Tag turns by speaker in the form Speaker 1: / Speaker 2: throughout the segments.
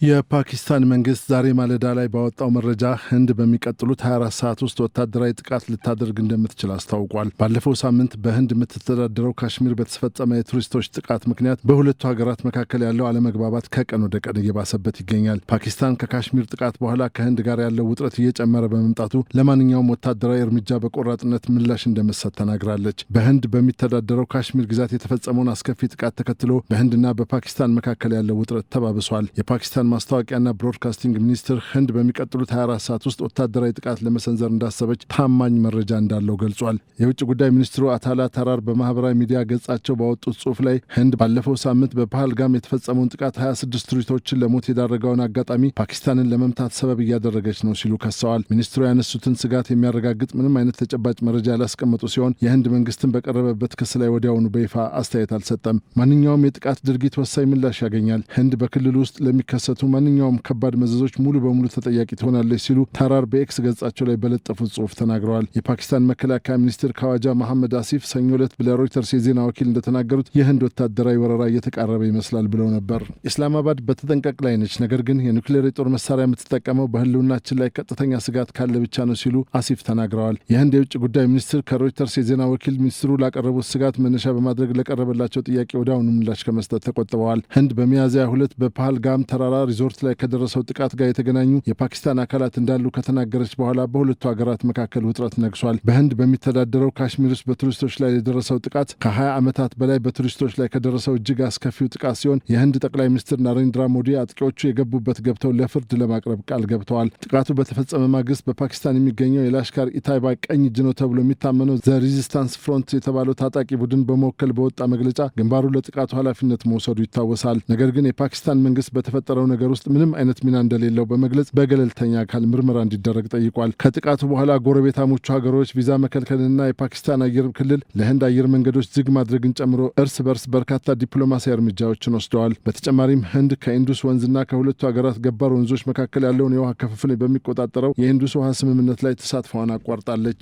Speaker 1: የፓኪስታን መንግስት ዛሬ ማለዳ ላይ ባወጣው መረጃ ህንድ በሚቀጥሉት 24 ሰዓት ውስጥ ወታደራዊ ጥቃት ልታደርግ እንደምትችል አስታውቋል። ባለፈው ሳምንት በህንድ የምትተዳደረው ካሽሚር በተፈጸመ የቱሪስቶች ጥቃት ምክንያት በሁለቱ ሀገራት መካከል ያለው አለመግባባት ከቀን ወደ ቀን እየባሰበት ይገኛል። ፓኪስታን ከካሽሚር ጥቃት በኋላ ከህንድ ጋር ያለው ውጥረት እየጨመረ በመምጣቱ ለማንኛውም ወታደራዊ እርምጃ በቆራጥነት ምላሽ እንደምትሰጥ ተናግራለች። በህንድ በሚተዳደረው ካሽሚር ግዛት የተፈጸመውን አስከፊ ጥቃት ተከትሎ በህንድና በፓኪስታን መካከል ያለው ውጥረት ተባብሷል። የፓኪስታን ማስታወቂያና ብሮድካስቲንግ ሚኒስትር ህንድ በሚቀጥሉት 24 ሰዓት ውስጥ ወታደራዊ ጥቃት ለመሰንዘር እንዳሰበች ታማኝ መረጃ እንዳለው ገልጿል። የውጭ ጉዳይ ሚኒስትሩ አታላ ተራር በማህበራዊ ሚዲያ ገጻቸው ባወጡት ጽሑፍ ላይ ህንድ ባለፈው ሳምንት በፓህልጋም የተፈጸመውን ጥቃት 26 ቱሪስቶችን ለሞት የዳረገውን አጋጣሚ ፓኪስታንን ለመምታት ሰበብ እያደረገች ነው ሲሉ ከሰዋል። ሚኒስትሩ ያነሱትን ስጋት የሚያረጋግጥ ምንም አይነት ተጨባጭ መረጃ ያላስቀመጡ ሲሆን የህንድ መንግስትን በቀረበበት ክስ ላይ ወዲያውኑ በይፋ አስተያየት አልሰጠም። ማንኛውም የጥቃት ድርጊት ወሳኝ ምላሽ ያገኛል። ህንድ በክልል ውስጥ ለሚከሰቱ ማንኛውም ከባድ መዘዞች ሙሉ በሙሉ ተጠያቂ ትሆናለች ሲሉ ተራር በኤክስ ገጻቸው ላይ በለጠፉት ጽሑፍ ተናግረዋል። የፓኪስታን መከላከያ ሚኒስትር ካዋጃ መሐመድ አሲፍ ሰኞ ዕለት ለሮይተርስ የዜና ወኪል እንደተናገሩት የህንድ ወታደራዊ ወረራ እየተቃረበ ይመስላል ብለው ነበር። ኢስላማባድ በተጠንቀቅ ላይ ነች፣ ነገር ግን የኒውክሌር የጦር መሳሪያ የምትጠቀመው በህልውናችን ላይ ቀጥተኛ ስጋት ካለ ብቻ ነው ሲሉ አሲፍ ተናግረዋል። የህንድ የውጭ ጉዳይ ሚኒስትር ከሮይተርስ የዜና ወኪል ሚኒስትሩ ላቀረቡት ስጋት መነሻ በማድረግ ለቀረበላቸው ጥያቄ ወዲያውኑ ምላሽ ከመስጠት ተቆጥበዋል። ህንድ በሚያዝያ 2 በፓህልጋም ተራራ ሪዞርት ላይ ከደረሰው ጥቃት ጋር የተገናኙ የፓኪስታን አካላት እንዳሉ ከተናገረች በኋላ በሁለቱ ሀገራት መካከል ውጥረት ነግሷል። በህንድ በሚተዳደረው ካሽሚር ውስጥ በቱሪስቶች ላይ የደረሰው ጥቃት ከ20 ዓመታት በላይ በቱሪስቶች ላይ ከደረሰው እጅግ አስከፊው ጥቃት ሲሆን የህንድ ጠቅላይ ሚኒስትር ናሬንድራ ሞዲ አጥቂዎቹ የገቡበት ገብተው ለፍርድ ለማቅረብ ቃል ገብተዋል። ጥቃቱ በተፈጸመ ማግስት በፓኪስታን የሚገኘው የላሽካር ኢታይባ ቀኝ እጅ ነው ተብሎ የሚታመነው ዘ ሬዚስታንስ ፍሮንት የተባለው ታጣቂ ቡድን በመወከል በወጣ መግለጫ ግንባሩ ለጥቃቱ ኃላፊነት መውሰዱ ይታወሳል። ነገር ግን የፓኪስታን መንግስት በተፈጠረው ነገር ውስጥ ምንም አይነት ሚና እንደሌለው በመግለጽ በገለልተኛ አካል ምርመራ እንዲደረግ ጠይቋል። ከጥቃቱ በኋላ ጎረቤታሞቹ ሀገሮች ቪዛ መከልከልና የፓኪስታን አየር ክልል ለህንድ አየር መንገዶች ዝግ ማድረግን ጨምሮ እርስ በርስ በርካታ ዲፕሎማሲያዊ እርምጃዎችን ወስደዋል። በተጨማሪም ህንድ ከኢንዱስ ወንዝና ከሁለቱ ሀገራት ገባር ወንዞች መካከል ያለውን የውሃ ክፍፍል በሚቆጣጠረው የኢንዱስ ውሃ ስምምነት ላይ ተሳትፏን አቋርጣለች።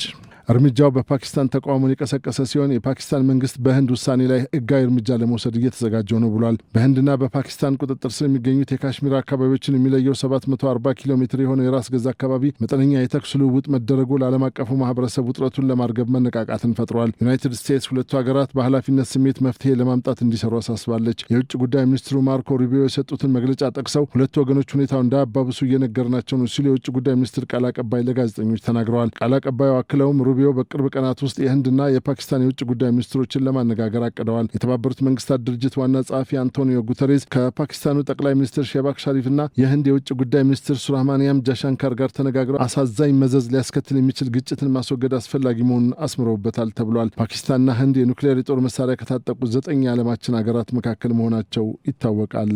Speaker 1: እርምጃው በፓኪስታን ተቃውሞን የቀሰቀሰ ሲሆን የፓኪስታን መንግስት በህንድ ውሳኔ ላይ ህጋዊ እርምጃ ለመውሰድ እየተዘጋጀው ነው ብሏል። በህንድና በፓኪስታን ቁጥጥር ስር የሚገኙት የካሽሚር አካባቢዎችን የሚለየው 740 ኪሎ ሜትር የሆነው የራስ ገዝ አካባቢ መጠነኛ የተኩስ ልውውጥ መደረጉ ለዓለም አቀፉ ማህበረሰብ ውጥረቱን ለማርገብ መነቃቃትን ፈጥሯል። ዩናይትድ ስቴትስ ሁለቱ ሀገራት በኃላፊነት ስሜት መፍትሄ ለማምጣት እንዲሰሩ አሳስባለች። የውጭ ጉዳይ ሚኒስትሩ ማርኮ ሩቢዮ የሰጡትን መግለጫ ጠቅሰው ሁለቱ ወገኖች ሁኔታው እንዳያባብሱ እየነገርናቸው ነው ሲሉ የውጭ ጉዳይ ሚኒስትር ቃል አቀባይ ለጋዜጠኞች ተናግረዋል። ቃል አቀባዩ አክለውም ሩቢዮ በቅርብ ቀናት ውስጥ የህንድና የፓኪስታን የውጭ ጉዳይ ሚኒስትሮችን ለማነጋገር አቅደዋል። የተባበሩት መንግስታት ድርጅት ዋና ጸሐፊ አንቶኒዮ ጉተሬዝ ከፓኪስታኑ ጠቅላይ ሚኒስትር ሼባክ ሻሪፍና የህንድ የውጭ ጉዳይ ሚኒስትር ሱብራማንያም ጃሻንካር ጋር ተነጋግረው አሳዛኝ መዘዝ ሊያስከትል የሚችል ግጭትን ማስወገድ አስፈላጊ መሆኑን አስምረውበታል ተብሏል። ፓኪስታንና ህንድ የኒውክሌር የጦር መሳሪያ ከታጠቁ 9 የዓለማችን ሀገራት መካከል መሆናቸው ይታወቃል።